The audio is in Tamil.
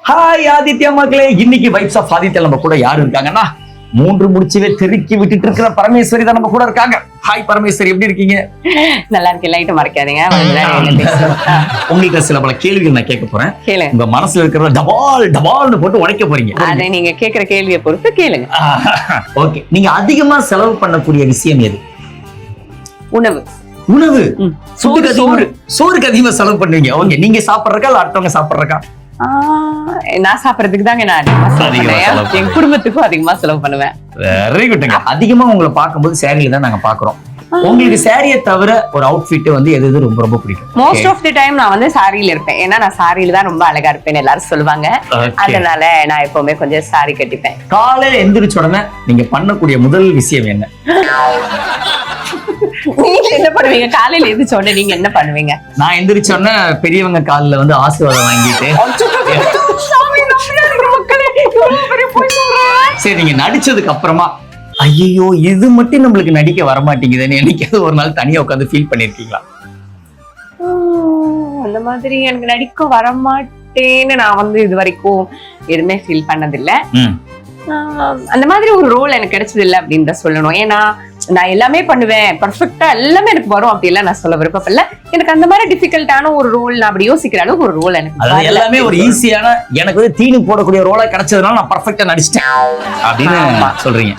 ஹாய் ஆதித்யா மக்களே, இன்னைக்கு வைப்ஸ் ஆஃப் ஆதித்யா நம்ம கூட யாரு இருக்காங்கன்னா 3 முடிச்சுவே தெருக்கி விட்டுட்டு இருக்கிற பரமேஸ்வரி தான் நம்ம கூட இருக்காங்க. ஹாய் பரமேஸ்வரி, எப்படி இருக்கீங்க? நல்லா இருக்கு. லைட் மறைக்காதீங்க. உங்களுக்கு சில பல கேள்விகள் நான் கேட்க போறேன். கேளுங்க. உங்க மனசுல இருக்கிற டபால்னு போட்டு உடைக்க போறீங்க. அதை நீங்க கேக்குற கேள்வியை பொறுத்து கேளுங்க. ஓகே, நீங்க அதிகமா செலவு பண்ணக்கூடிய விஷயம் எது? உணவு. உணவு. சோறு. சோறுக்கு அதிகமா செலவு பண்ணுவீங்க. ஓகே, நீங்க சாப்பிடுறக்கா இல்ல அடுத்தவங்க சாப்பிடுறக்கா? நான் சாப்பிடறதுக்கு தாங்க நான் அதிகமா செலவு பண்ணுவேன். என் குடும்பத்துக்கும் அதிகமா செலவு பண்ணுவேன். வெரி குட்ங்க. அதிகமா உங்களை பார்க்கும்போது சாரியில தான் நாங்க பாக்குறோம். உங்களுக்கு சாரியை தவிர ஒரு அவுட்ஃபிட் வந்து எது எது ரொம்ப ரொம்ப பிடிக்கும்? மோஸ்ட் ஆஃப் தி டைம் நான் வந்து சாரியில இருப்பேன். ஏன்னா நான் சாரியில தான் ரொம்ப அழகா இருப்பேன்னு எல்லாரும் சொல்லுவாங்க. அதனால நான் எப்பவுமே கொஞ்சம் சாரி கட்டிப்பேன். காலையில எந்திரிச்ச உடனே நீங்க பண்ணக்கூடிய முதல் விஷயம் என்ன? நீங்க என்ன பண்ணுவீங்க? காலையில எந்திரிச்ச உடனே நீங்க என்ன பண்ணுவீங்க? நான் எந்திரிச்ச உடனே பெரியவங்க காலில் வந்து ஆசீர்வாதம் வாங்கிட்டு சரி, நீங்க நடிச்சதுக்கு அப்புறமா ஐயோ இது மட்டும் நம்மளுக்கு நடிக்க வரமாட்டேங்குதுன்னு என்னைக்காவது ஒரு நாள் தனியா உட்காந்து ஃபீல் பண்ணிருக்கீங்களா? அந்த மாதிரி எனக்கு நடிக்க வரமாட்டேன்னு நான் வந்து இது வரைக்கும் எதுவுமே ஃபீல் பண்ணதில்ல. அந்த மாதிரி ஒரு ரோல் எனக்கு கிடைச்சது இல்லை அப்படின்னு தான் சொல்லணும். ஏன்னா நான் எல்லாமே பண்ணுவேன், பர்ஃபெக்டா எல்லாமே எனக்கு வரும் அப்படி எல்லாம் நான் சொல்ல விருப்பப்படல. எனக்கு அந்த மாதிரி டிஃபிகல்ட்டான ஒரு ரோல் நான் அப்படி யோசிக்கிற அளவுக்கு ஒரு ரோல் எனக்கு எல்லாமே ஒரு ஈஸியான, எனக்கு வந்து தீனி போடக்கூடிய ரோலா கிடைச்சதுனால நான் பர்ஃபெக்டா நடிச்சிட்டேன் அப்படின்னு சொல்றீங்க.